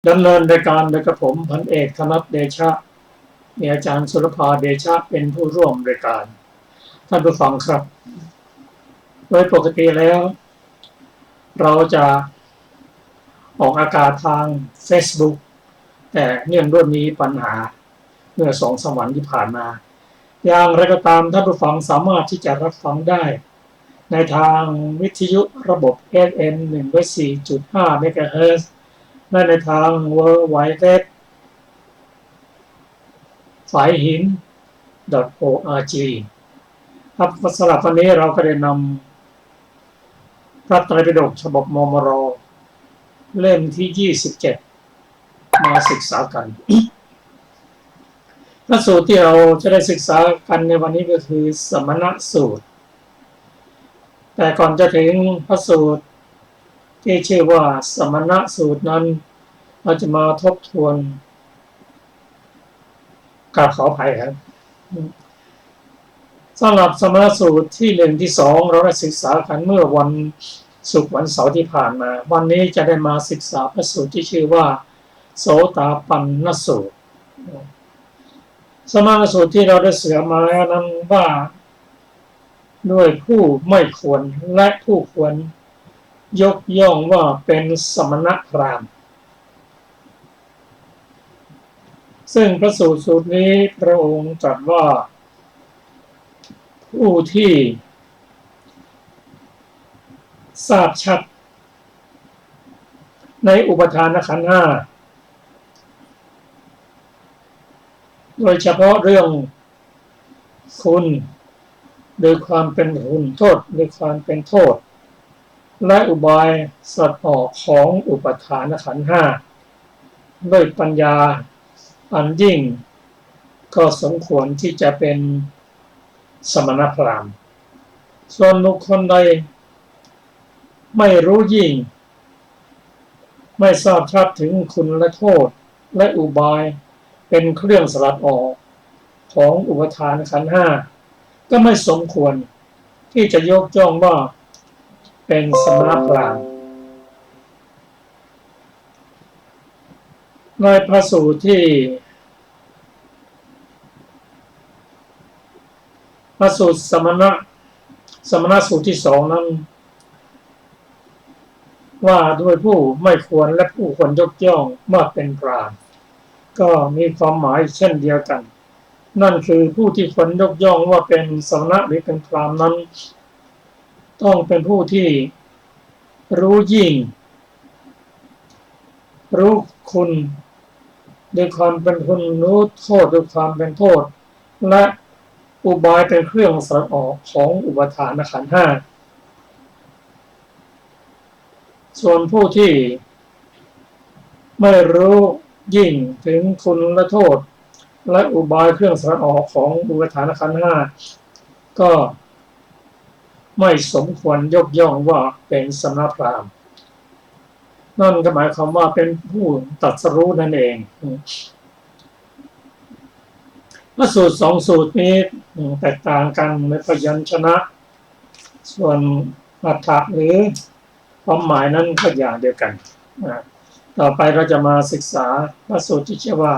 ดำเนินรายการโดยกระผมพันเอกธนัทเดชะมีอาจารย์สุรภาเดชะเป็นผู้ร่วมรายการท่านผู้ฟังครับโดยปกติแล้วเราจะออกอากาศทาง Facebook แต่เนื่องด้วยมีปัญหาเมื่อ2-3 วันที่ผ่านมาอย่างไรก็ตามท่านผู้ฟังสามารถที่จะรับฟังได้ในทางวิทยุระบบ FM 104.5 เมกะเฮิรตซ์และในทาง World Wide Web ฝายหิน .org ครับสำหรับวันนี้เราก็ได้นำพระไตรปิฎกฉบับมมร.เล่มที่27มาศึกษากันพระสูตรที่เราจะได้ศึกษากันในวันนี้ก็คือสมณสูตรแต่ก่อนจะถึงพระสูตรที่ชื่อว่าสมณสูตรนั้นเราจะมาทบทวนขออภัยครับสำหรับสมณสูตรที่1ที่2เราได้ศึกษากันเมื่อวันศุกร์วันเสาร์ที่ผ่านมาวันนี้จะได้มาศึกษาพระสูตรที่ชื่อว่าโสตาปันนสูตรสมณสูตรที่เราได้ศึกษามานั้นว่าด้วยผู้ไม่ควรและผู้ควรยกย่องว่าเป็นสมณพราหมณ์ซึ่งพระสูตรนี้พระองค์ตรัสว่าผู้ที่ทราบชัดในอุปทานขันธ์ห้าโดยเฉพาะเรื่องคุณโดยความเป็นคุณโทษโดยความเป็นโทษและอุบายสลัดออกของอุปทานขันธ์ห้าด้วยปัญญาอันยิ่งก็สมควรที่จะเป็นสมณพราหมณ์ส่วนบุคคลใดไม่รู้ยิ่งไม่ทราบชัดถึงคุณและโทษและอุบายเป็นเครื่องสลัดออกของอุปทานขันธ์ห้าก็ไม่สมควรที่จะยกย่องว่าเป็นสมณพราหมณ์ในพระสูตรที่พระสูตรสมณสูตรที่2นั้นว่าด้วยผู้ไม่ควรและผู้ควรยกย่องว่าเป็นพราหมณ์ก็มีความหมายเช่นเดียวกันนั่นคือผู้ที่ควรยกย่องว่าเป็นสมณะหรือเป็นพราหมณ์นั้นต้องเป็นผู้ที่รู้ยิ่งรู้คุณด้วยความเป็นคุณรู้โทษด้วยความเป็นโทษและอุบายเป็นเครื่องสลัดออกของอุปทานขันธ์ห้าส่วนผู้ที่ไม่รู้ยิ่งถึงคุณและโทษและอุบายเครื่องสลัดออกของอุปทานขันธ์ห้าก็ไม่สมควรยกย่องว่าเป็นสมณพราหมณ์นั่นก็หมายความว่าเป็นผู้ตรัสรู้นั่นเองพระสูตร2สูตรนี้แตกต่างกันในพยัญชนะส่วนอรรถะหรือความหมายนั้นก็อย่างเดียวกันต่อไปเราจะมาศึกษาพระสูตรที่ชื่อว่า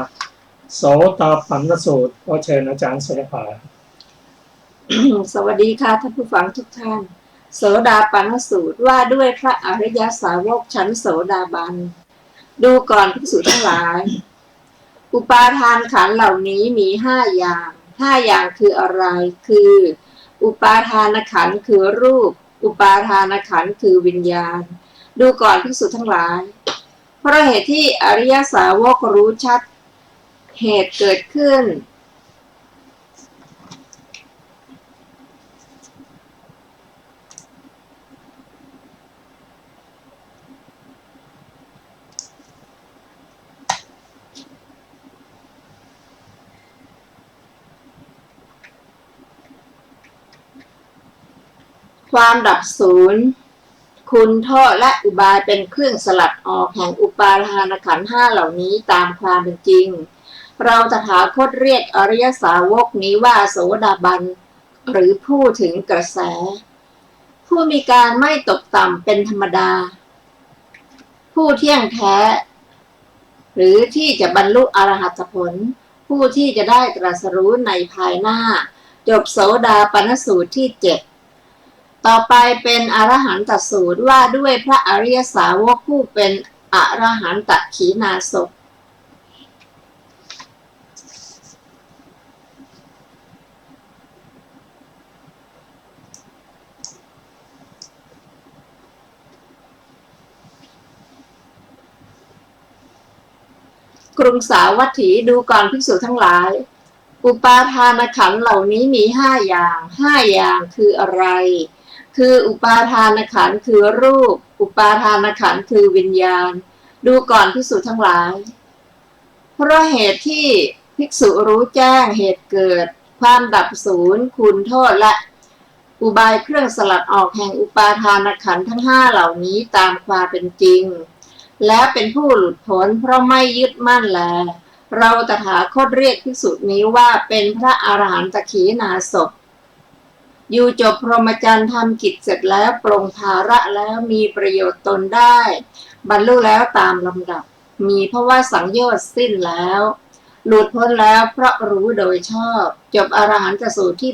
โสตาปันนสูตรขอเชิญอาจารย์สุรภา สวัสดีค่ะท่านผู้ฟังทุกท่านโสดาปันนสูตรว่าด้วยพระอริยสาวกชั้นโสดาบันดูก่อนภิกษุทั้งหลายอุปาทานขันธ์เหล่านี้มี5 อย่างคืออะไรคืออุปาทานขันธ์คือรูปอุปาทานขันธ์คือวิญญาณดูก่อนภิกษุทั้งหลายเพราะเหตุที่อริยสาวกรู้ชัดเหตุเกิดขึ้นความดับศูนย์คุณโทษและอุบายเป็นเครื่องสลัดออกแห่งอุปาทานขันธ์5เหล่านี้ตามความเป็นจริงเราตถาคตเรียกอริยสาวกนี้ว่าโสดาบันหรือผู้ถึงกระแสผู้มีการไม่ตกต่ำเป็นธรรมดาผู้เที่ยงแท้ หรือที่จะบรรลุอรหัตผลผู้ที่จะได้ตรัสรู้ในภายหน้าจบโสดาปันนสูตรที่7ต่อไปเป็นอรหันตสูตรว่าด้วยพระอริยสาวกผู้เป็นอรหันตขีณาสพกรุงสาวัตถีดูก่อนภิกษุทั้งหลายอุปาทานขันธ์เหล่านี้มี5 อย่างคืออะไรคืออุปาทานขันธ์คือรูปอุปาทานขันธ์คือวิญญาณดูก่อนภิกษุทั้งหลายเพราะเหตุที่ภิกษุรู้แจ้งเหตุเกิดความดับศูนย์คุณโทษและอุบายเครื่องสลัดออกแห่งอุปาทานขันธ์ทั้ง5เหล่านี้ตามความเป็นจริงและเป็นผู้หลุดพ้นเพราะไม่ยึดมั่นแลเราตถาคตเรียกภิกษุนี้ว่าเป็นพระอรหันตขีณาสพอยู่จบพรหมจรรย์ทำกิจเสร็จแล้วปรงภาระแล้วมีประโยชน์ตนได้บรรลุแล้วตามลำดับมีภวสังโยชน์สิ้นแล้วหลุดพ้นแล้วเพราะรู้โดยชอบจบอรหันตสูตรที่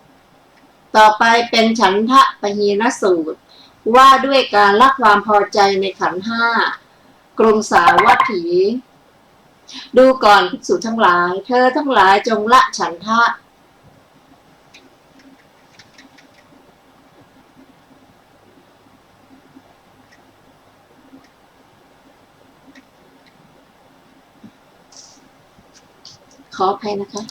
8ต่อไปเป็นฉันทะปหีนสูตรว่าด้วยการละความพอใจในขันธ์5กรุงสาวัตถีดูก่อนภิกษุทั้งหลายเธอทั้งหลายจงละฉันทะขออภัยนะคะ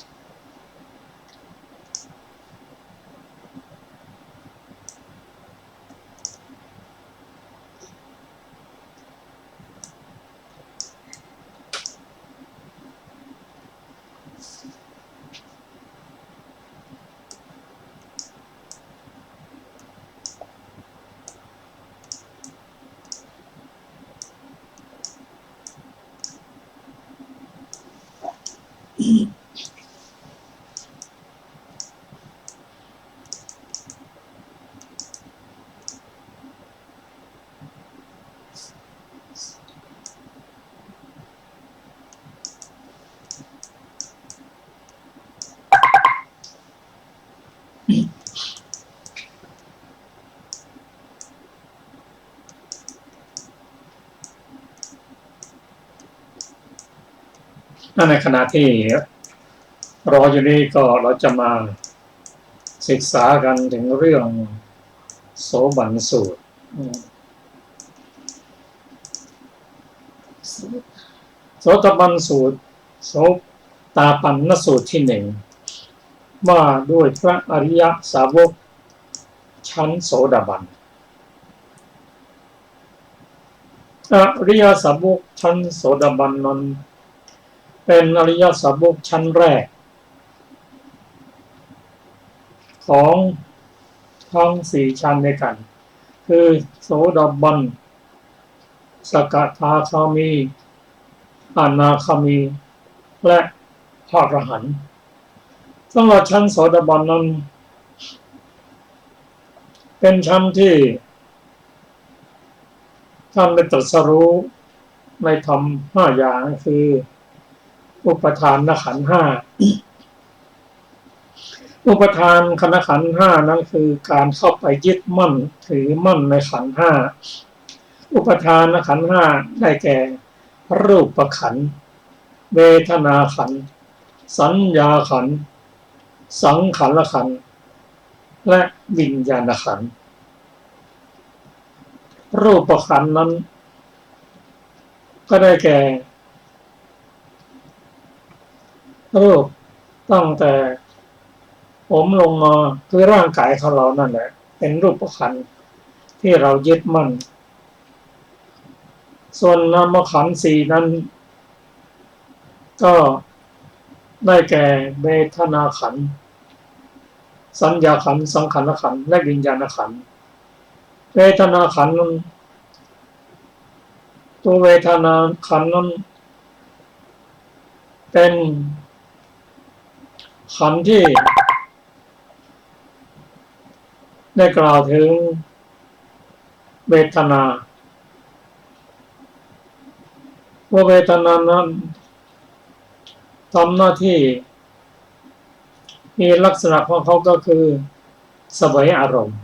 ในขณะที่รออยู่นี้ก็เราจะมาศึกษากันถึงเรื่องโสบันสูตรโสตบันสูตรโสตาปันนสูตรที่1ว่าด้วยพระอริยสาวกชั้นโสดาบันอริยสาวกชั้นโสดาบันนั้นเป็นอริยสาวกชั้นแรกของทั้ง4ชั้นด้วยกันคือโสดาบันสกทาคามีอนาคามีและพระอรหันต์สำหรับชั้นโสดาบันนั้นเป็นชั้นที่ท่านได้ตรัสรู้ในธรรม5อย่างคืออุปทานขันธ์5อุปทานขันธ์5นั้นคือการเข้าไปยึดมั่นถือมั่นในขันธ์5อุปทานขันธ์5ได้แก่รูปขันธ์เวทนาขันธ์สัญญาขันธ์สังขารขันธ์และวิญญาณขันธ์รูปขันธ์นั้นก็ได้แก่รูปตั้งแต่ผมลงมาคือร่างกายของเรานั่นแหละเป็นรูปขันธ์ที่เรายึดมั่นส่วนนามขันธ์4นั้นก็ได้แก่เวทนาขันธ์สัญญาขันธ์สังขารขันธ์และวิญญาณขันธ์เวทนาขันธ์นั้นตัวเวทนาขันธ์นั้นเป็นขันธ์ที่ได้กล่าวถึงเวทนา ว่าเวทนานั้นทำหน้าที่มีลักษณะของเขาก็คือเสวยอารมณ์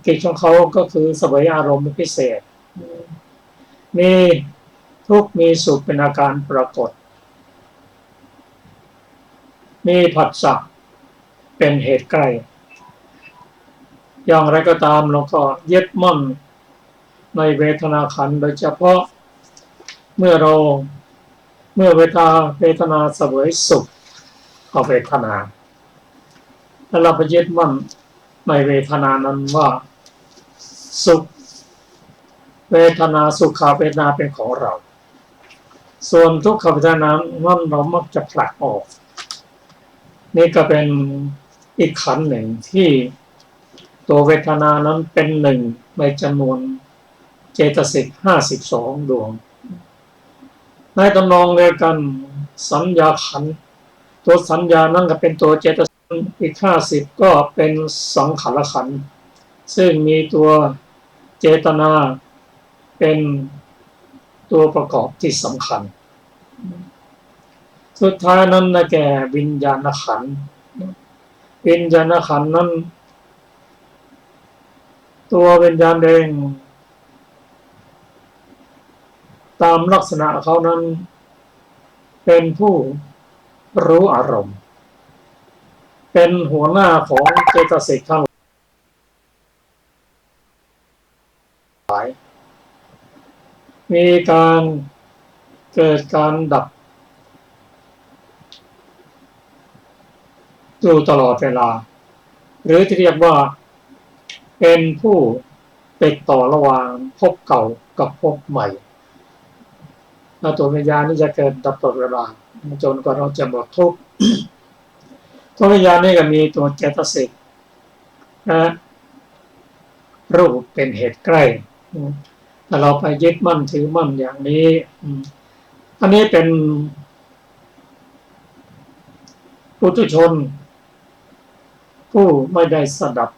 กิจของเขาก็คือเสวยอารมณ์พิเศษมีทุกข์มีสุขเป็นอาการปรากฏมีผัสสะเป็นเหตุใกล้อย่างไรก็ตามเราก็ยึดมั่นในเวทนาขันธ์โดยเฉพาะเมื่อเวทนาเสวยสุขกับเวทนาแล้วเราไปยึดมั่นในเวทนานั้นว่าสุขเวทนาสุขเวทนาเป็นของเราส่วนทุกขเวทนานั้นเรามักจะผลักออกนี่ก็เป็นอีกขันธ์หนึ่งที่ตัวเวทนานั้นเป็นหนึ่งในจำนวนเจตสิก52 ดวงในตำนองเดียวกันสัญญาขันธ์ตัวสัญญานั่นก็เป็นตัวเจตสิกอีก50ก็เป็นสังขารขันธ์ซึ่งมีตัวเจตนาเป็นตัวประกอบที่สำคัญสุดท้ายนั้นนะแก่วิญญาณขันธ์วิญญาณขันธ์นั้นตัววิญญาณเองตามลักษณะเขานั้นเป็นผู้รู้อารมณ์เป็นหัวหน้าของเจตสิกทั้งหลายมีการเกิดการดับอยู่ตลอดเวลาหรือที่เรียกว่าเป็นผู้ติดต่อระหว่างภพเก่ากับภพใหม่ตัววิญญาณนี่จะเกิดดับตลอดเวลาจนกว่าเราจะหมดทุกข์ตัววิญญาณนี่ก็มีตัวเจตสิกนะรูปเป็นเหตุใกล้แต่เราไปยึดมั่นถือมั่นอย่างนี้อันนี้เป็นปุถุชนผู้ไม่ได้สดับ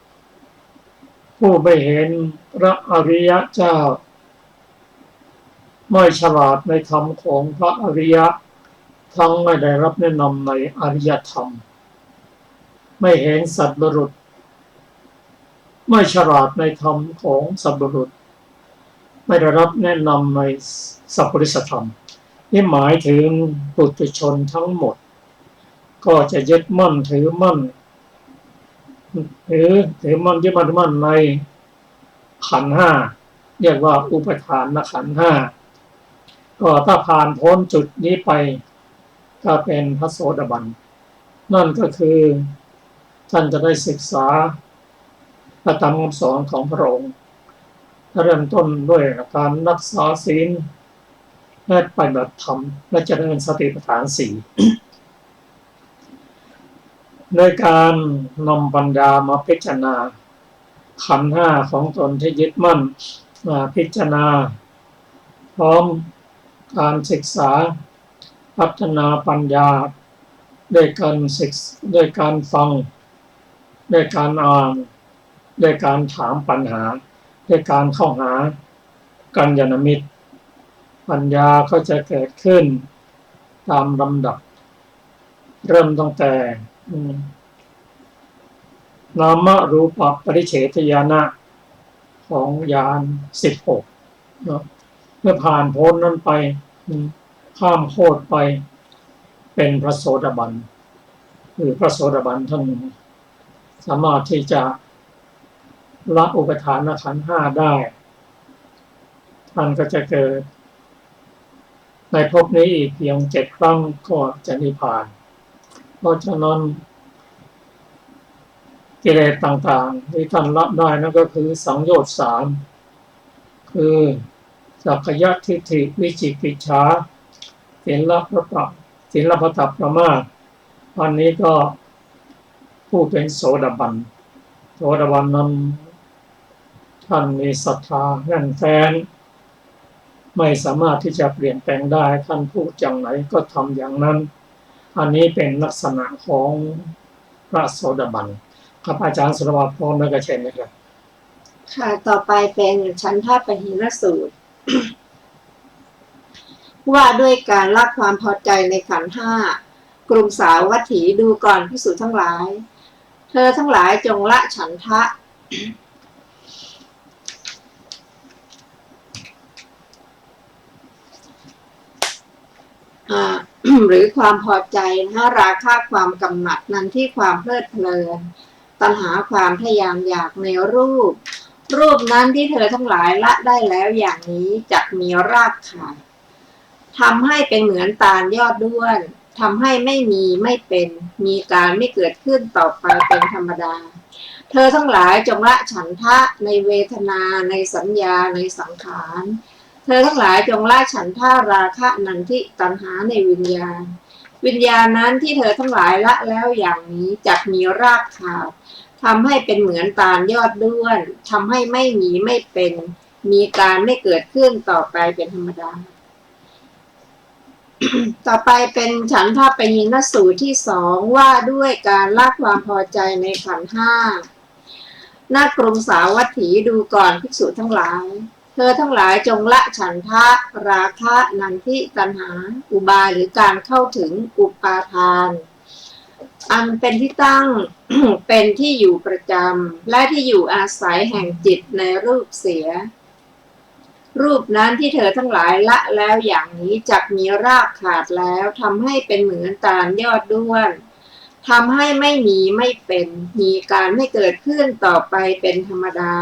ผู้ไม่เห็นพระอริยเจ้าไม่ฉลาดในธรรมของพระอริยะทั้งไม่ได้รับแนะนำในอริยธรรมไม่เห็นสัตว์บุรุษไม่ฉลาดในธรรมของสัตว์บุรุษไม่ได้รับแนะนำในสัพพุริสธรรมนี่หมายถึงปุถุชนทั้งหมดก็จะยึดมั่นถือมั่นยึดมั่นในขันธ์ห้าเรียกว่าอุปทานขันธ์ห้าก็ถ้าผ่านพ้นจุดนี้ไปก็เป็นพระโสดาบันนั่นก็คือท่านจะได้ศึกษาพระธรรมคำสอนของพระองค์เริ่มต้นด้วยการรักษาศีลและปฏิบัติธรรมและเจริญสติปัฏฐานสี่ในการนำปัญญามาพิจารณาขันธ์ห้าของตนที่ยึดมั่นมาพิจารณาพร้อมการศึกษาพัฒนาปัญญาด้วยการฟังด้วยการอ่านด้วยการถามปัญหาด้วยการเข้าหากัลยาณมิตรปัญญาก็จะเกิดขึ้นตามลำดับเริ่มตั้งแต่นามรูปปริเฉทญาณะของญาณ16เนาะเมื่อผ่านพ้นนั้นไปข้ามโคตรไปเป็นพระโสดาบันหรือพระโสดาบันท่านสามารถที่จะละอุปทานขันธ์ห้าได้ท่านก็จะเกิดในภพนี้อีกเพียง7 ครั้งก็จะนิพพานเพราะฉะนั้นกิเลสต่างๆที่ท่านละได้นั่นก็คือสังโยชน์3คือสักกายทิฏฐิวิจิกิจฉาศีลพัตตประมาทอันนี้ก็ผู้เป็นโสดาบันนั้นท่านมีศรัทธาแน่นแฟ้นไม่สามารถที่จะเปลี่ยนแปลงได้ท่านพูดอย่างไหนก็ทำอย่างนั้นอันนี้เป็นลักษณะของพระโสดาบันครับอาจารย์สุรวัตรพร้อมแล้วก็เชิญนะครับค่ะต่อไปเป็นฉันทะปหินสูตร ว่าด้วยการละความพอใจในขันธ์ห้ากรุงสาวัตถีดูก่อนภิกษุทั้งหลายเธอทั้งหลายจงละฉันทะ หรือความพอใจราคะความกำหนัดนั้นที่ความเพลิดเพลินตัณหาความทยานอยากในรูปนั้นที่เธอทั้งหลายละได้แล้วอย่างนี้จักมีรากขาดทำให้เป็นเหมือนตาลยอดด้วนทำให้ไม่มีไม่เป็นมีการไม่เกิดขึ้นต่อไปเป็นธรรมดาเธอทั้งหลายจงละฉันทะในเวทนาในสัญญาในสังขารเธอทั้งหลายจงละฉันทะราคะนันทิตัณหาในวิญญาณนั้นที่เธอทั้งหลายละแล้วอย่างนี้จักมีรากขาดทำให้เป็นเหมือนตาลยอดด้วนทำให้ไม่มีไม่เป็นมีการไม่เกิดขึ้นต่อไปเป็นธรรมดา ต่อไปเป็นฉันทะปยินสูตรที่สองว่าด้วยการละความพอใจในขันธ์ห้าณกรุงสาวัตถีดูก่อนภิกษุทั้งหลายเธอทั้งหลายจงละฉันทะราคะนันทิตัณหาอุบายหรือการเข้าถึงอุปาทานอันเป็นที่ตั้ง เป็นที่อยู่ประจำและที่อยู่อาศัยแห่งจิตในรูปเสียรูปนั้นที่เธอทั้งหลายละแล้วอย่างนี้จักมีรากขาดแล้วทำให้เป็นเหมือนตาลยอดด้วนทำให้ไม่มีไม่เป็นมีการไม่เกิดขึ้นต่อไปเป็นธรรมดา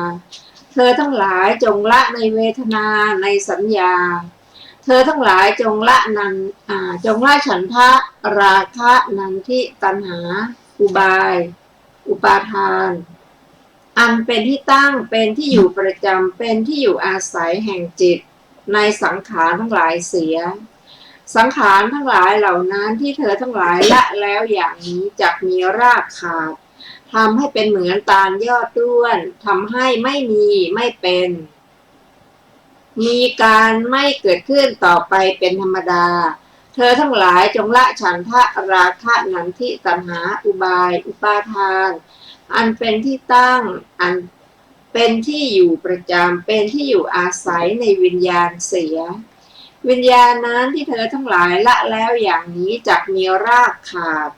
เธอทั้งหลายจงละในเวทนาในสัญญาเธอทั้งหลายจงละฉันทะราคะนันทิตัณหาอุบายอุปาทานอันเป็นที่ตั้งเป็นที่อยู่ประจำเป็นที่อยู่อาศัยแห่งจิตในสังขารทั้งหลายเสียสังขารทั้งหลายเหล่านั้นที่เธอทั้งหลายละแล้วอย่างนี้จักมีรากขาดทำให้เป็นเหมือนตาลยอดด้วนทำให้ไม่มีไม่เป็นมีการไม่เกิดขึ้นต่อไปเป็นธรรมดาเธอทั้งหลายจงละฉันทะราคะนันทิตัณหาอุบายอุปาทานอันเป็นที่ตั้งอันเป็นที่อยู่ประจำเป็นที่อยู่อาศัยในวิญญาณเสียวิญญาณนั้นที่เธอทั้งหลายละแล้วอย่างนี้จักมีรากขาด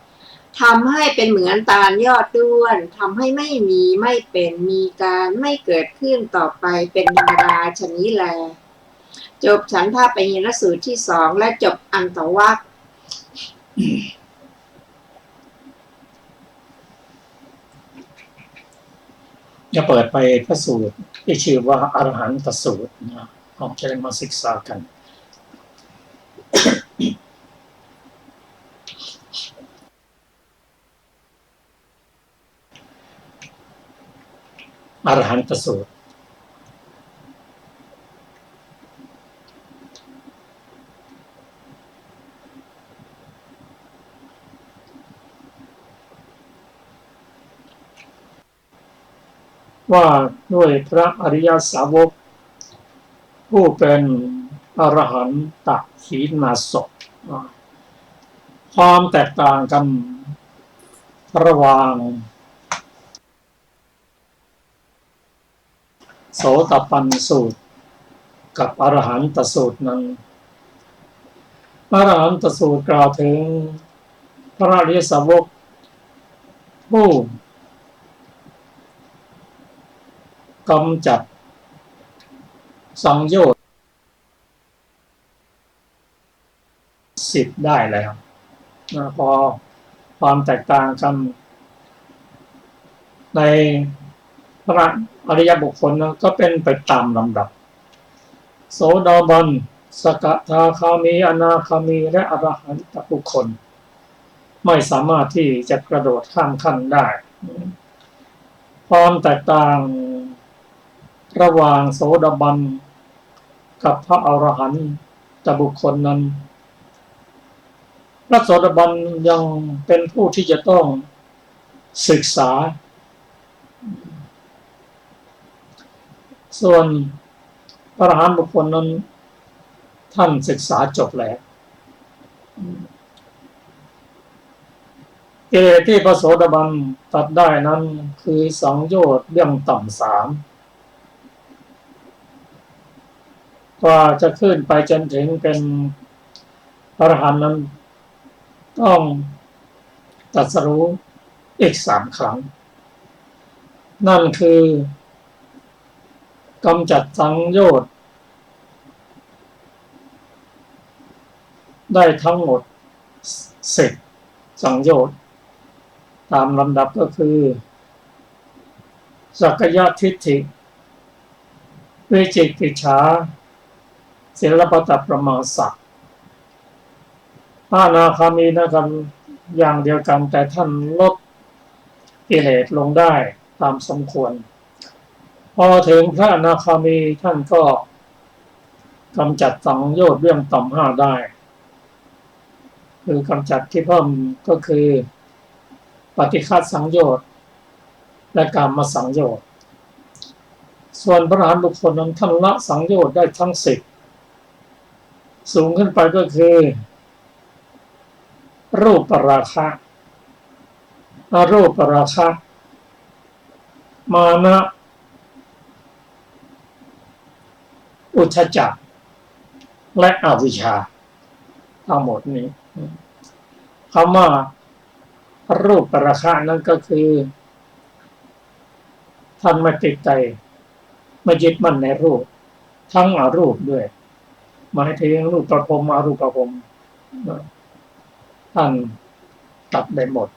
ทำให้เป็นเหมือนตาลยอดด้วนทำให้ไม่มีไม่เป็นมีการไม่เกิดขึ้นต่อไปเป็นธรรมดาชนี้แลจบฉันทะปยินสูตรที่สองและจบอันตวรรค จะเปิดไปพระสูตรที่ชื่อว่าอรหันตสูตรนะเราจะได้มาศึกษากันอรหันตสูตรว่าด้วยพระอริยสาวกผู้เป็นอรหันตขีณาสพความแตกต่างกันระหว่างโสตปันสูตรกับอรหันตสูตรนั้นอรหันตสูตรกล่าวถึงพระอริยสาวกผู้กำจัดสังโยชน์10ได้แล้วพอความแตกต่างกันในพระอริยบุคคลก็เป็นไปตามลำดับโสดาบันสกทาคามีอนาคามีและอรหันตบุคคลไม่สามารถที่จะกระโดดข้ามขั้นได้ความแตกต่างระหว่างโสดาบันกับพระอรหันตบุคคลนั้นพระโสดาบันยังเป็นผู้ที่จะต้องศึกษาส่วนพระอรหันตบุคคลนั้นท่านศึกษาจบแล้วกิเลสที่พระโสดาบันตัดได้นั้นคือสังโยชน์เรื่องต่ำ3กว่าจะขึ้นไปจนถึงเป็น พระอรหันต์นั้นต้องตรัสรู้อีก3 ครั้งนั่นคือกำจัดสังโยชน์ได้ทั้งหมด10 สังโยชน์ตามลำดับก็คือสักกายทิฏฐิวิจิกิจฉาศีลปตประมาสะพระอนาคามีนะครับอย่างเดียวกันแต่ท่านลดกิเลสลงได้ตามสมควรพอถึงพระอนาคามีท่านก็กำจัดสังโยชน์เรื่องต่ำ5ได้คือกำจัดที่เพิ่มก็คือปฏิฆาสังโยชน์และกามสังโยชน์ส่วนพระอรหันต์บุคคลนั้นท่านละสังโยชน์ได้ทั้ง10สูงขึ้นไปก็คือรูปราคะอรูปราคะมานะอุทธัจจะและอวิชชาทั้งหมดนี้คำว่ารูปราคะนั้นก็คือท่านไม่ติดใจไม่ยึดมั่นในรูปทั้งอรูปด้วยหมายถึงรูปประพรมอรูปประพรมท่านตัดได้หมด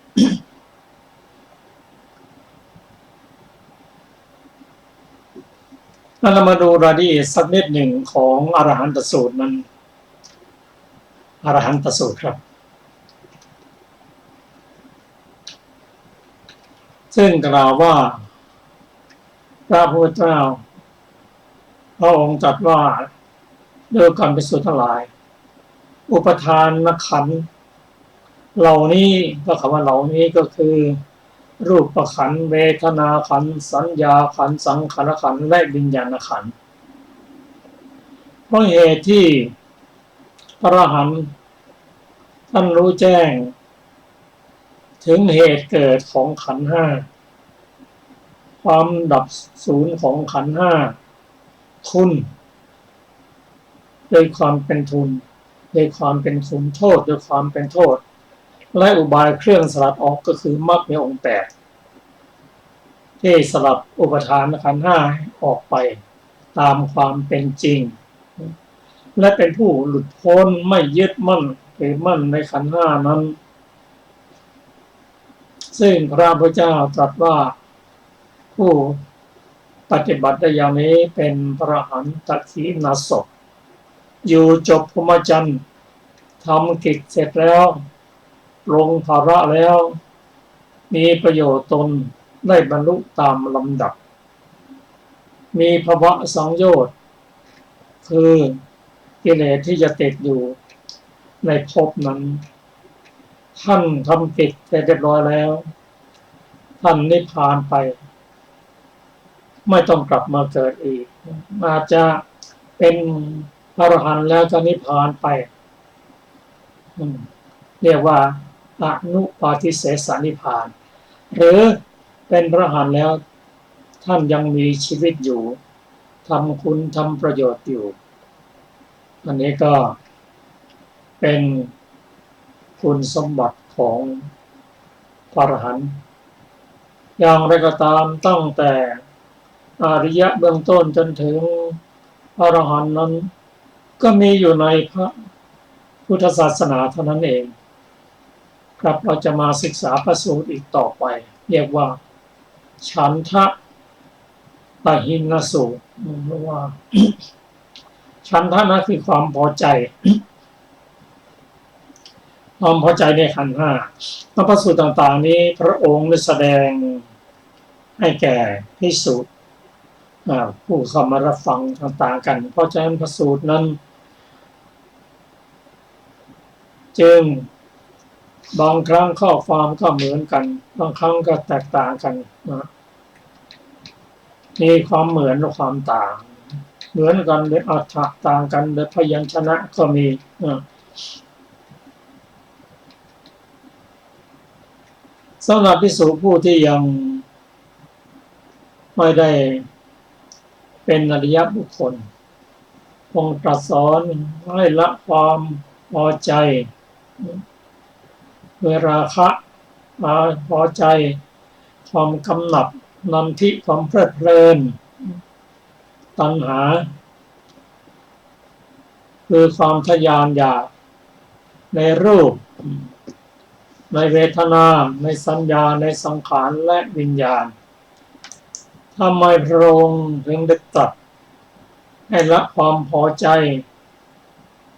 เรามาดูรายละเอียดสักนิดหนึ่งของอรหันตสูตรนั้นอรหันตสูตรครับซึ่งกล่าวว่าพระพุทธเจ้าพระองค์ตรัสว่าโดยการภิกษุทั้งหลายอุปทานขันธ์เหล่านี้ก็คำว่าเหล่านี้ก็คือรูปขันธ์เวทนาขันธ์สัญญาขันธ์สังขารขันธ์และวิญญาณขันธ์เพราะเหตุที่พระอรหันต์ท่านรู้แจ้งถึงเหตุเกิดของขันธ์5ความดับศูนย์ของขันธ์5ทุนโดยความเป็นทุนโดยความเป็นทุนโทษโดยความเป็นโทษและอุบายเครื่องสลัดออกก็คือมรรคมีองค์8ที่สลัดอุปทานขันธ์5ออกไปตามความเป็นจริงและเป็นผู้หลุดพ้นไม่ยึดมั่นถือมั่นในขันธ์5นั้นซึ่งพระพุทธเจ้าตรัสว่าผู้ปฏิบัติได้อย่างนี้เป็นพระอรหันตขีณาสพอยู่จบพรหมจรรย์ทำกิจเสร็จแล้วลงภาระแล้วมีประโยชน์ตนได้บรรลุตามลำดับมีภวะสังโยชน์คือกิเลสที่จะติดอยู่ในภพนั้นท่านทำกิจเสร็จเรียบร้อยแล้วท่านนิพพานไปไม่ต้องกลับมาเกิดอีกอาจจะเป็นพระอรหันต์แล้วจะนิพพานไปเรียกว่าอนุปาทิเสสนิพพานหรือเป็นพระอรหันต์แล้วท่านยังมีชีวิตอยู่ทำคุณทำประโยชน์อยู่อันนี้ก็เป็นคุณสมบัติของพระอรหันต์อย่างไรก็ตามตั้งแต่อริยะเบื้องต้นจนถึงพระอรหันต์นั้นก็มีอยู่ในพระพุทธศาสนาเท่านั้นเองครับเราจะมาศึกษาพระสูตรอีกต่อไปเรียกว่าฉันทะปะหินสูตรเรียกว่าฉันทะนั้นคือความพอใจความพอใจในขันธ์5พระสูตรต่างๆนี้พระองค์ได้แสดงให้แก่ภิกษุผู้เข้ามารับฟังต่างๆกันเพราะฉะนั้นพระสูตรนั้นจึงบางครั้งข้อความก็เหมือนกันบางครั้งก็แตกต่างกันนะมีความเหมือนและความต่างเหมือนกันโดยอรรถะต่างกันโดยพยัญชนะก็มีสำหรับภิกษุผู้ที่ยังไม่ได้เป็นอริยบุคคลคงตรัสสอนให้ละความ พอใจด้วยราคะพอใจความกำหนัดนันทิความเพลิดเพลินตัณหาคือความทะยานอยากในรูปในเวทนาในสัญญาในสังขารและวิญญาณทำไมพระองค์ถึงได้ตรัสให้ละความพอใจ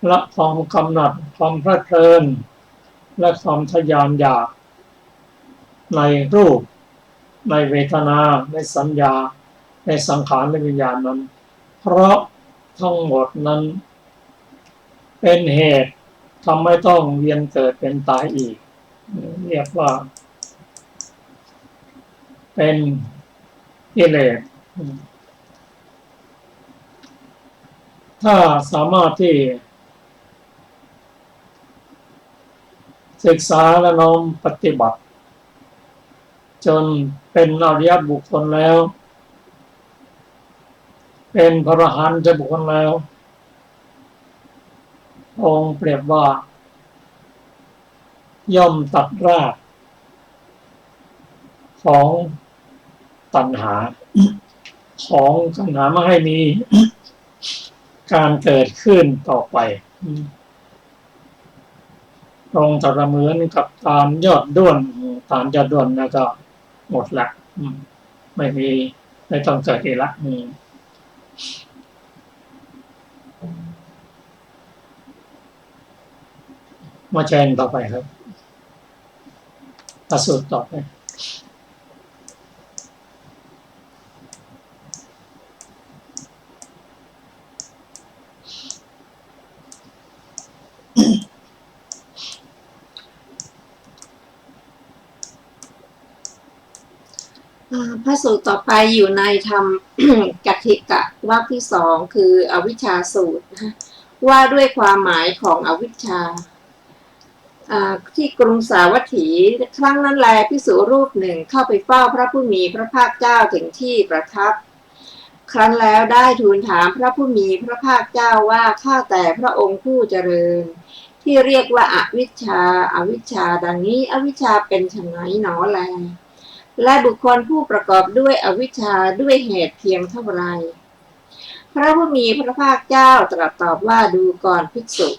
ละความกำหนัดความเพลิดเพลินและความทะยานอยากในรูปในเวทนาในสัญญาในสังขารและวิญญาณนั้นเพราะทั้งหมดนั้นเป็นเหตุทำให้ต้องเวียนเกิดเป็นตายอีกเรียกว่าเป็นกิเลสถ้าสามารถที่ศึกษาและน้อมปฏิบัติจนเป็นอริยบุคคลแล้วเป็นพระอรหันต์บุคคลแล้วองค์เปรียบว่าย่อมตัดรากของตัณหาไม่ให้มีการเกิดขึ้นต่อไปตรงตะเหมือนกับตาลยอดด้วนแล้วก็หมดละไม่ต้องเกิดอีกละมาแชร์ต่อไปครับประสูตรต่อไปพระสูตรต่อไปอยู่ในธรรม กัตถิกะวรรคที่2คืออวิชชาสูตรนะว่าด้วยความหมายของอวิชชาที่กรุงสาวัตถีครั้งนั้นแลภิกษุรูปหนึ่งเข้าไปเฝ้าพระผู้มีพระภาคเจ้าถึงที่ประทับครั้นแล้วได้ทูลถามพระผู้มีพระภาคเจ้าว่าข้าแต่พระองค์ผู้เจริญที่เรียกว่าอวิชชาดังนี้อวิชชาเป็นไฉนหนอแลและบุคคลผู้ประกอบด้วยอวิชชาด้วยเหตุเพียงเท่าไรพระผู้มีพระภาคเจ้าตรัสตอบว่าดูก่อนภิกษุ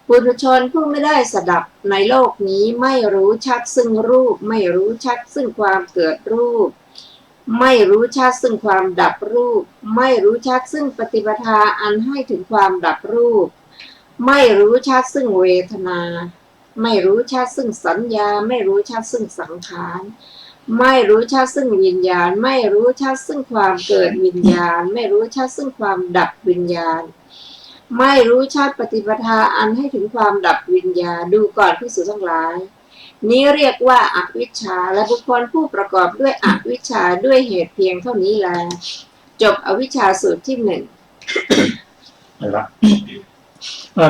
ปุถุชนผู้ไม่ได้สดับในโลกนี้ไม่รู้ชัดซึ่งรูปไม่รู้ชัดซึ่งความเกิดรูปไม่รู้ชัดซึ่งความดับรูปไม่รู้ชัดซึ่งปฏิปทาอันให้ถึงความดับรูปไม่รู้ชัดซึ่งเวทนาไม่รู้ชัดซึ่งสัญญาไม่รู้ชัดซึ่งสังขารไม่รู้ชัดซึ่งวิญญาณไม่รู้ชัดซึ่งความเกิดวิญญาณไม่รู้ชัดซึ่งความดับวิญญาณไม่รู้ชัดปฏิปทาอันให้ถึงความดับวิญญาณดูก่อนภิกษุทั้งหลายนี้เรียกว่าอวิชชาและบุคคลผู้ประกอบด้วยอวิชชาด้วยเหตุเพียงเท่านี้แลจบอวิชชาสูตรที่1นะครับ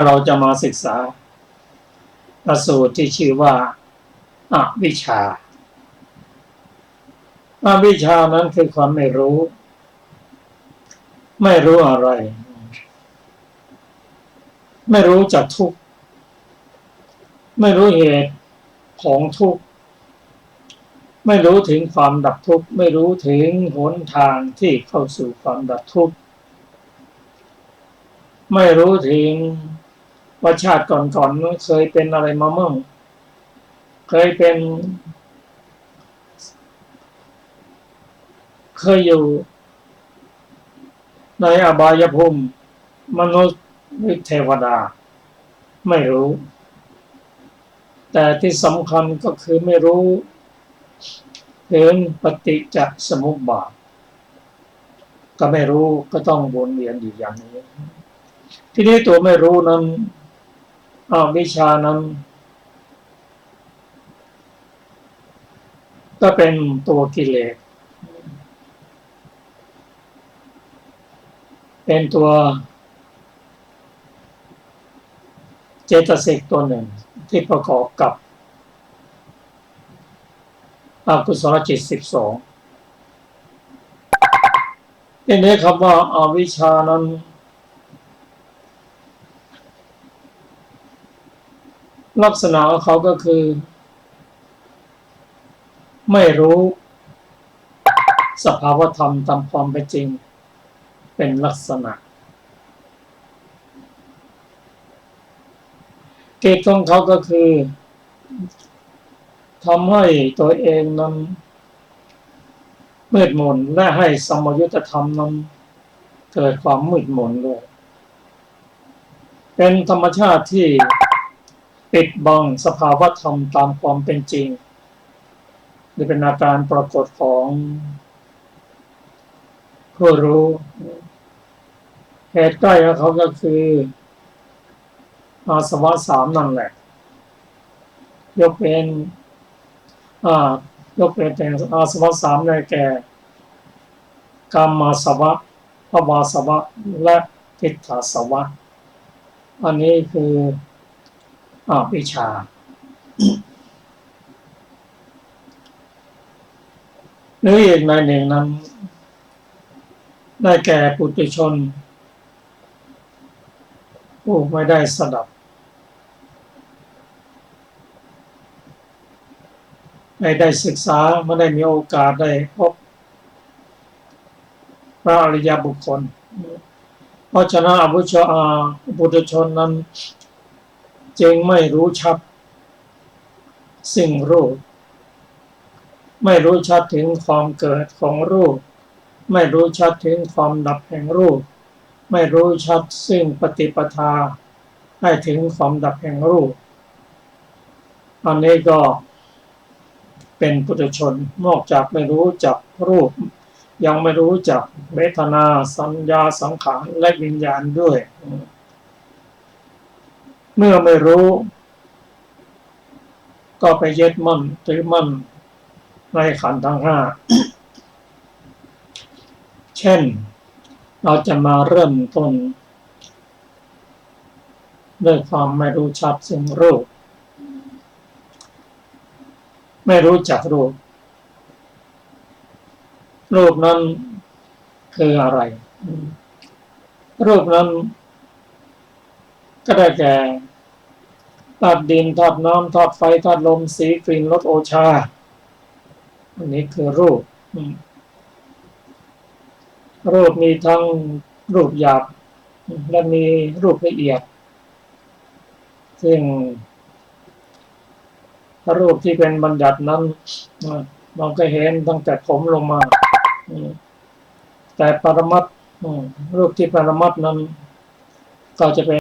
เราจะมาศึกษาพระสูตรที่ชื่อว่าอวิชชานั้นคือความไม่รู้อะไรไม่รู้จักทุกข์ไม่รู้เหตุของทุกข์ไม่รู้ถึงความดับทุกข์ไม่รู้ถึงหนทางที่เข้าสู่ความดับทุกข์ไม่รู้ถึงว่าชาติก่อนๆเคยเป็นอะไรมามั่งเคยอยู่ในอบายภูมิมนุษย์หรือเทวดาไม่รู้แต่ที่สำคัญก็คือไม่รู้ถึงปฏิจจสมุปบาทก็ไม่รู้ก็ต้องวนเวียนอยู่อย่างนี้ทีนี้ตัวไม่รู้นั้นอวิชชานั้นก็เป็นตัวกิเลสเป็นตัวเจตสิกตัวหนึ่งที่ประกอบกับอกุศลจิต12ทีนี้คำว่าอวิชชานั้น ลักษณะของเขาก็คือไม่รู้สภาวธรรมตามความเป็นจริงเป็นลักษณะกิจของเขาก็คือทำให้ตัวเองนั้นมืดมนและให้สมยุตธรรมนั้นเกิดความมืดมนด้วยเป็นธรรมชาติที่ปิดบังสภาวธรรมตามความเป็นจริงหรือเป็นอาการปรากฏของผู้รู้เหตุใกล้ของเขาก็คืออาสวะสามนั่นแหละยกเป็นยกเป็นแต่อาสวะสามได้แก่กามมาสวะภวาสวะและทิฏฐาสวะอันนี้คือวิชาหรืออีกในหนึ่งนั้นได้แก่ปุถุชนผู้ไม่ได้สดับไม่ได้ศึกษาไม่ได้มีโอกาสได้พบพระอริยบุคคลเพราะฉะนั้นปุถุชนนั้นจึงไม่รู้ชัดสิ่งรูปไม่รู้ชัดถึงความเกิดของรูปไม่รู้ชัดถึงความดับแห่งรูปไม่รู้ชัดซึ่งปฏิปทาให้ถึงความดับแห่งรูปอันนี้ก็เป็นปุถุชนนอกจากไม่รู้จักรูปยังไม่รู้จักเวทนาสัญญาสังขารและวิญญาณด้วยเมื่อไม่รู้ก็ไปยึดมั่นถือมั่นในขันธ์ทั้งห้าเช่นเราจะมาเริ่มต้นด้วยความไม่รู้ชัดซึ่งรูปไม่รู้จักรูปนั้นคืออะไรรูปนั้นก็ได้แก่ธาตุดินธาตุน้ำธาตุไฟธาตุลมสีกลิ่นรสโอชาอันนี้คือรูปรูปมีทั้งรูปหยาบและมีรูปละเอียดซึ่งรูปที่เป็นบัญญัตินั้นเราก็เห็นตั้งแต่ผมลงมาแต่ปรมัตถ์รูปที่ปรมัตถ์นั้นก็จะเป็น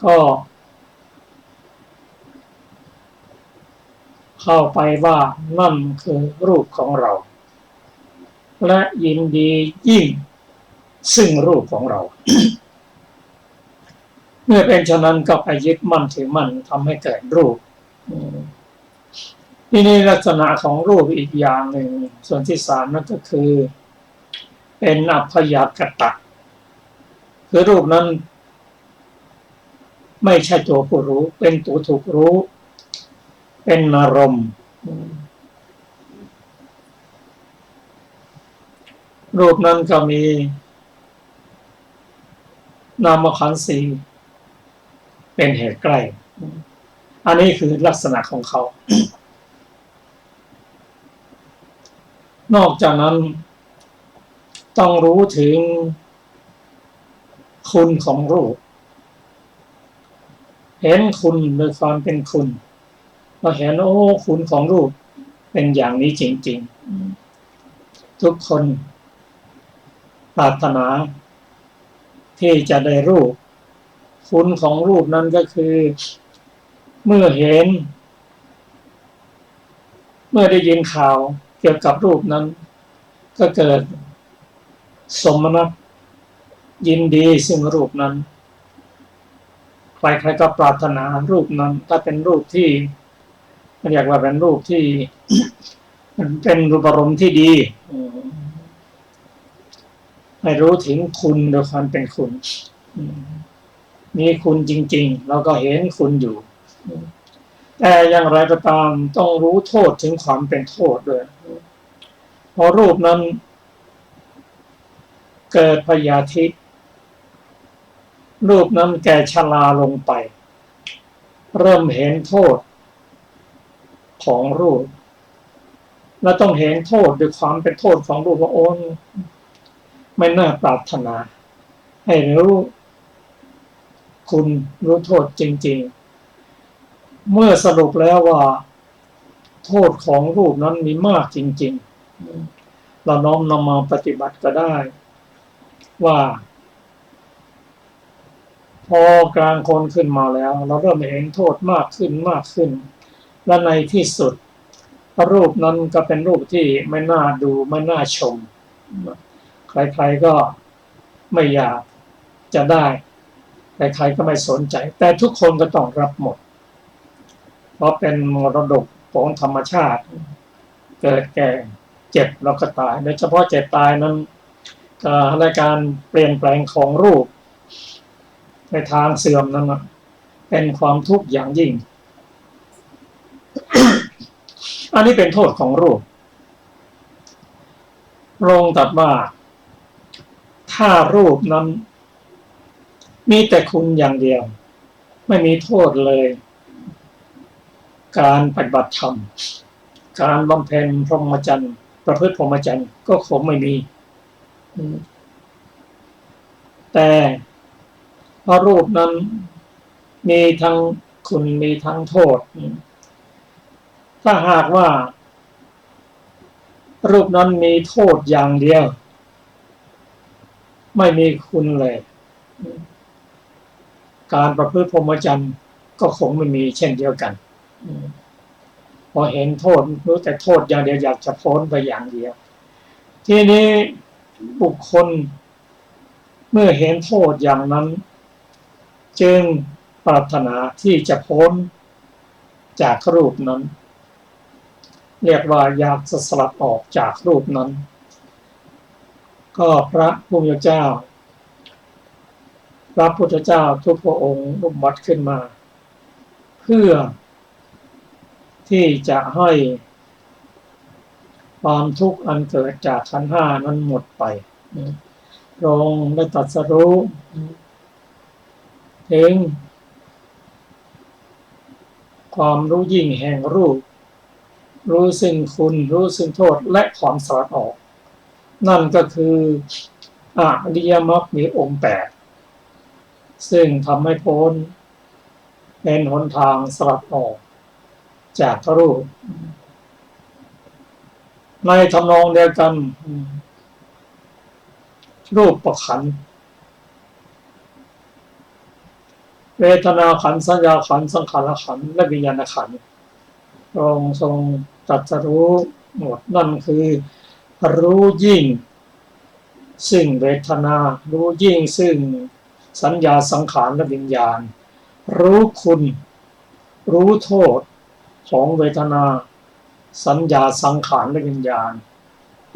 ก็เข้าไปว่านั่นคือรูปของเราและยินดียิ่งซึ่งรูปของเรา เมื่อเป็นฉะนั้นก็ไปยึดมั่นถือมั่นทำให้เกิดรูปที่นี่ลักษณะของรูปอีกอย่างหนึ่งส่วนที่สามนั่นก็คือเป็นอัพยากตะคือรูปนั้นไม่ใช่ตัวผู้รู้เป็นตัวถูกรู้เป็นอารมณ์รูปนั้นก็มีนามขันธ์สี่เป็นเหตุใกล้อันนี้คือลักษณะของเขา นอกจากนั้นต้องรู้ถึงคุณของรูปเห็นคุณโดยความเป็นคุณเราเห็นโอ้คุณของรูปเป็นอย่างนี้จริงๆทุกคนปรารถนาที่จะได้รูปคุณของรูปนั้นก็คือเมื่อได้ยินข่าวเกี่ยวกับรูปนั้นก็เกิดสมนัตยินดีซึ่งรูปนั้นใครๆก็ปรารถนารูปนั้นถ้าเป็นรูปที่เรียกว่าเป็นรูปที่เป็นรูปอารมณ์ที่ดีให้รู้ถึงคุณโดยความเป็นคุณมีคุณจริงๆเราก็เห็นคุณอยู่แต่อย่างไรก็ตามต้องรู้โทษถึงความเป็นโทษด้วยพอรูปนั้นเกิดพยาธิรูปนั้นแก่ชราลงไปเริ่มเห็นโทษของรูปและต้องเห็นโทษด้วยความเป็นโทษของรูปว่าโอ้ไม่น่าปรารถนาให้รู้คุณรู้โทษจริงๆเมื่อสรุปแล้วว่าโทษของรูปนั้นมีมากจริงๆเราน้อมนำมาปฏิบัติก็ได้ว่าพอกลางคนขึ้นมาแล้วเราเริ่มเห็นโทษมากขึ้นและในที่สุดรูปนั้นก็เป็นรูปที่ไม่น่าดูไม่น่าชมใครๆก็ไม่อยากจะได้ใครๆก็ไม่สนใจแต่ทุกคนก็ต้องรับหมดเพราะเป็นมรดกของธรรมชาติเกิดแก่เจ็บแล้วก็ตายโดยเฉพาะเจ็บตายนั้นในการเปลี่ยนแปลงของรูปในทางเสื่อมนั้นเป็นความทุกข์อย่างยิ่ง อันนี้เป็นโทษของรูปพระองค์ตรัสว่าถ้ารูปนั้นมีแต่คุณอย่างเดียวไม่มีโทษเลยการปฏิบัติธรรมการบำเพ็ญพรหมจรรย์ประพฤติพรหมจรรย์ก็คงไม่มีแต่เพราะรูปนั้นมีทั้งคุณมีทั้งโทษถ้าหากว่ารูปนั้นมีโทษอย่างเดียวไม่มีคุณเลยการประพฤติพรหมจรรย์ก็คงไม่มีเช่นเดียวกันพอเห็นโทษรู้แต่โทษอย่างเดียวอยากจะพ้นไปอย่างเดียวทีนี้บุคคลเมื่อเห็นโทษอย่างนั้นจึงปรารถนาที่จะพ้นจากรูปนั้นเรียกว่าอยากจะสลัดออกจากรูปนั้นก็พระพุทธเจ้าทุกพระองค์อุบัติขึ้นมาเพื่อที่จะให้ความทุกข์อันเกิดจากขันธ์ห้านั้นหมดไปพระองค์ได้ตรัสรู้ถึงความรู้ยิ่งแห่งรูปรู้ซึ่งคุณรู้ซึ่งโทษและความสลัดออกนั่นก็คืออริยมรรคมีองค์8ซึ่งทำให้พ้นเป็นหนทางสลัดออกจากรูปในทำนองเดียวกันรูปประขันธ์ เวทนาขันธ์สัญญาขันธ์สังขารขันธ์และวิญญาณขันธ์ทรงตรัสรู้หมดนั่นคือรู้ยิ่งซึ่งเวทนารู้ยิ่งซึ่งสัญญาสังขารและวิญญาณรู้คุณรู้โทษของเวทนาสัญญาสังขารและวิญญาณ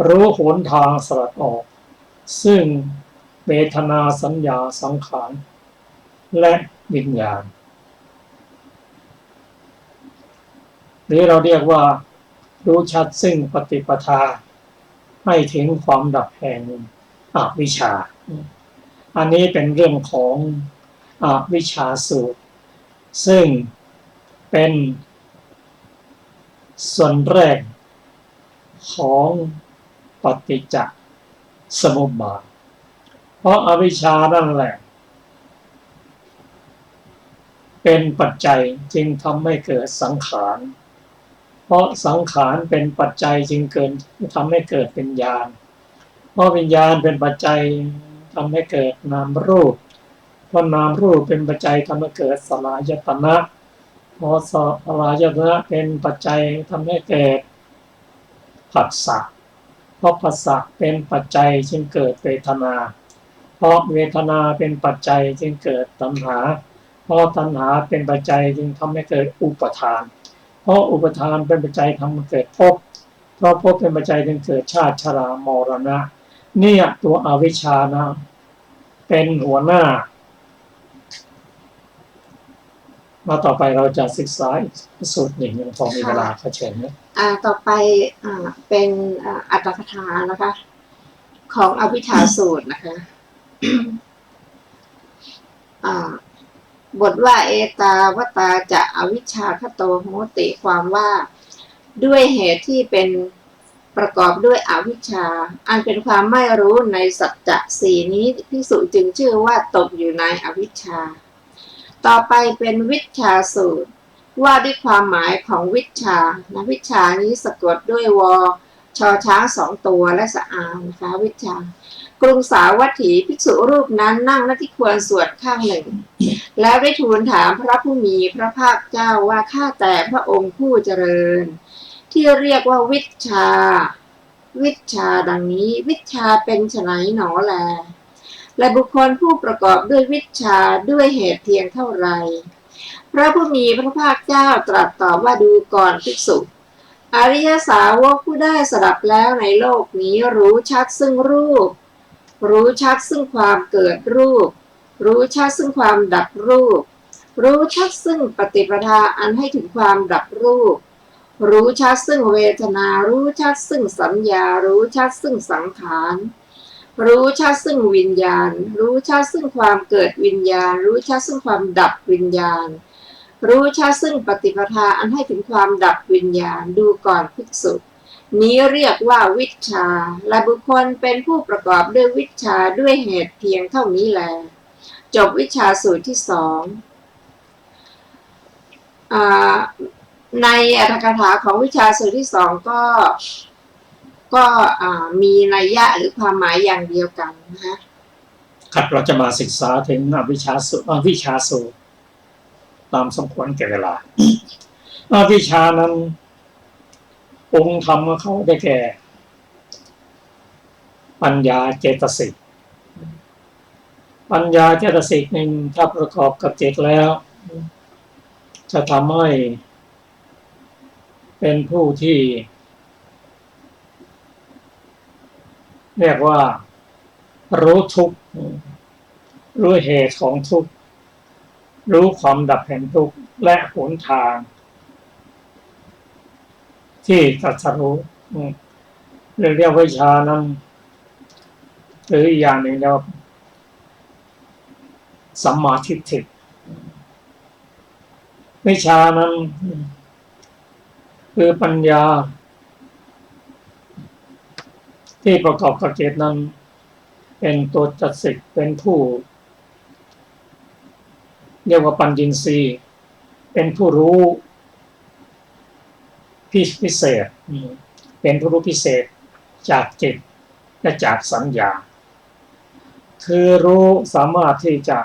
รู้หนทางสลัดออกซึ่งเวทนาสัญญาสังขารและวิญญาณนี้เราเรียกว่ารู้ชัดซึ่งปฏิปทาให้ถึงความดับแห่งอวิชชาอันนี้เป็นเรื่องของอวิชชาสูตรซึ่งเป็นส่วนแรกของปฏิจจสมุปบาทเพราะอวิชชานั่นแหละเป็นปัจจัยจึงทำให้เกิดสังขารเพราะสังขารเป็นปัจจัยจึงทำให้เกิดวิญญาณเพราะวิญญาณเป็นปัจจัยทำให้เกิดนามรูปเพราะนามรูปเป็นปัจจัยทำให้เกิดสลายตนะเพราะสลายตนะเป็นปัจจัยทำให้เกิดผัสสะเพราะผัสสะเป็นปัจจัยจึงเกิดเวทนาเพราะเวทนาเป็นปัจจัยจึงเกิดตัณหาเพราะตัณหาเป็นปัจจัยจึงทำให้เกิดอุปทานเพราะอุปทานเป็นปัจจัยทำให้เกิดภพเพราะภพเป็นปัจจัยจึงเกิดชาติชรามรณะเนี่ยตัวอวิชชานะเป็นหัวหน้ามาต่อไปเราจะศึกษาอีกสูตรหนึ่งยังพอมีเวลาเชิญนะต่อไปเป็นอัตถกถานะคะของอวิชชาสูตรนะคะบทว่าเอตาวตาจะอวิชชาคโตโหติความว่าด้วยเหตุที่เป็นประกอบด้วยอวิชชาอันเป็นความไม่รู้ในสัจจะสี่นี้ภิกษุจึงชื่อว่าตกอยู่ในอวิชชาต่อไปเป็นวิชชาสูตรว่าด้วยความหมายของวิชชานะวิชชานี้สะกดด้วยวชช้างสองตัวและสะอางนะคะวิชชากรุงสาวัตถีภิกษุรูปนั้นนั่งณที่ควรสวดข้างหนึ่งแล้วได้ทูลถามพระผู้มีพระภาคเจ้าว่าข้าแต่พระองค์ผู้เจริญที่เรียกว่าวิชชาดังนี้วิชชาเป็นไฉนหนอแลและบุคคลผู้ประกอบด้วยวิชชาด้วยเหตุเพียงเท่าไรพระผู้มีพระภาคเจ้าตรัสตอบว่าดูก่อนภิกษุอริยสาวกผู้ได้สดับแล้วในโลกนี้รู้ชัดซึ่งรูปรู้ชัดซึ่งความเกิดรูปรู้ชัดซึ่งความดับรูปรู้ชัดซึ่งปฏิปทาอันให้ถึงความดับรูปรู้ชัดซึ่งเวทนารู้ชัดซึ่งสัญญารู้ชัดซึ่งสังขารรู้ชัดซึ่งวิญญาณรู้ชัดซึ่งความเกิดวิญญาณรู้ชัดซึ่งความดับวิญญาณรู้ชัดซึ่งปฏิปทาอันให้ถึงความดับวิญญาณดูก่อนภิกษุนี้เรียกว่าวิชชาและบุคคลเป็นผู้ประกอบด้วยวิชชาด้วยเหตุเพียงเท่านี้แลจบวิชชาสูตรที่สองในอรรถกถาของวิชชาสูตรที่สองก็มีนัยยะหรือความหมายอย่างเดียวกันนะคะครับเราจะมาศึกษาถึงอวิชชาสูตรตามสมควรแก่เวลาอวิชชานั้นองค์ธรรมของเขาได้แก่ปัญญาเจตสิกปัญญาเจตสิกหนึ่งถ้าประกอบกับจิตแล้วจะทำให้เป็นผู้ที่เรียกว่ารู้ทุกข์รู้เหตุของทุกข์รู้ความดับแห่งทุกข์และหนทางที่ตรัสรู้เรียกวิชานั้นหรืออีกอย่างหนึ่งเรียกว่าสัมมาทิฏฐิวิชานั้นคือปัญญาที่ประกอบกับจิตนั้นเป็นตัวจัดสิกเป็นผู้เรียกว่าปัญญินทรีย์เป็นผู้รู้พิเศษเป็นผู้รู้พิเศษจากจิตและจากสัญญาคือรู้สามารถที่จะ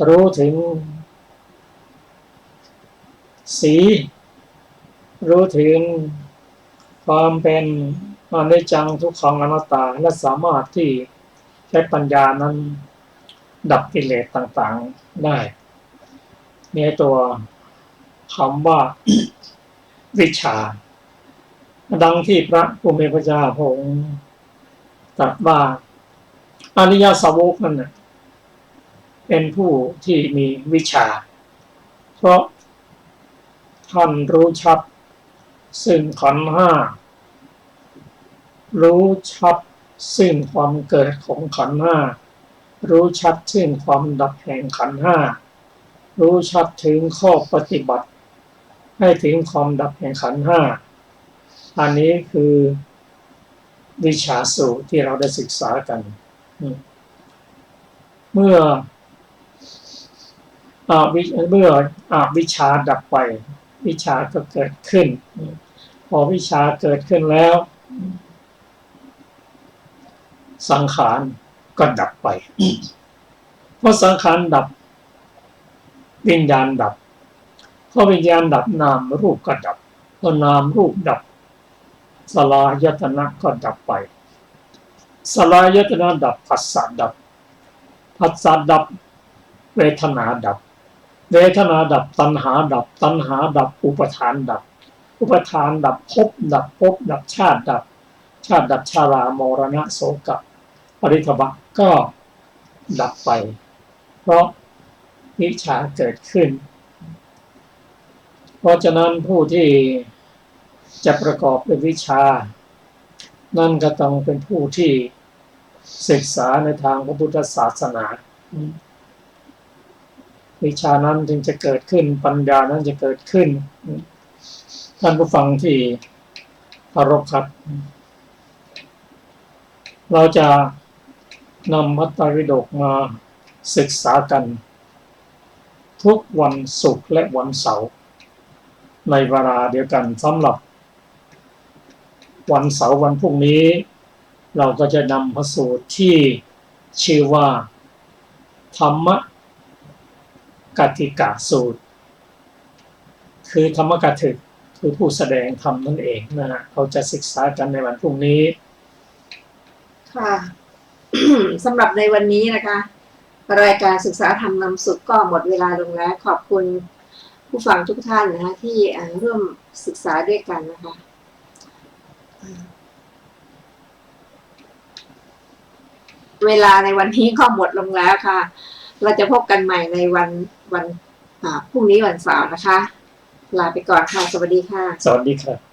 รู้ถึง สีรู้ถึงความเป็นอนิจจังทุกขังอนัตตาและสามารถที่ใช้ปัญญานั้นดับกิเลสต่างๆได้ในตัวคำว่า วิชาดังที่พระผู้มีพระเจ้าพระองค์ตรัสว่าอริยสาวกนั้นเป็นผู้ที่มีวิชาเพราะท่านรู้ชัดซึ่งขันธ์ห้ารู้ชัดซึ่งความเกิดของขันธ์ห้ารู้ชัดซึ่งความดับแห่งขันธ์ห้ารู้ชัดถึงข้อปฏิบัติให้ถึงความดับแห่งขันธ์ห้าอันนี้คือวิชาสูตรที่เราได้ศึกษากันเมื่อวิชาดับไปวิชาก็เกิดขึ้นพอวิชาเกิดขึ้นแล้วสังขารก็ดับไปเพราะสังขารดับวิญญาณดับเพราะวิญญาณดับนามรูปก็ดับพอนามรูปดับสลายตนะก็ดับไปสลายตนะดับผัสสะดับผัสสะดับเวทนาดับเวทนาดับตัณหาดับตัณหาดับอุปทานดับอุปทานดับภพดับภพดับชาติดับชาติดับชรามรณะโศกะปริภวะก็ดับไปเพราะวิชาเกิดขึ้นเพราะฉะนั้นผู้ที่จะประกอบด้วยวิชานั่นก็ต้องเป็นผู้ที่ศึกษาในทางพระพุทธศาสนาวิชานั้นจึงจะเกิดขึ้นปัญญานั้นจะเกิดขึ้นท่านผู้ฟังที่เคารพครับเราจะนำพระไตรปิฎกมาศึกษากันทุกวันศุกร์และวันเสาร์ในเวลาเดียวกันสำหรับวันเสาร์วันพรุ่งนี้เราก็จะนำพระสูตรที่ชื่อว่าธรรมกติกะสูตรคือธรรมกถึกคือผู้แสดงธรรมนั่นเองนะฮะเขาจะศึกษากันในวันพรุ่งนี้ค่ะ สำหรับในวันนี้นะคะรายการศึกษาธรรมนำสุขก็หมดเวลาลงแล้วขอบคุณผู้ฟังทุกท่านนะคะที่ร่วมศึกษาด้วยกันนะคะเวลาในวันนี้ก็หมดลงแล้วค่ะเราจะพบกันใหม่ในวันพรุ่งนี้วันเสาร์นะคะลาไปก่อนค่ะสวัสดีค่ะสวัสดีครับ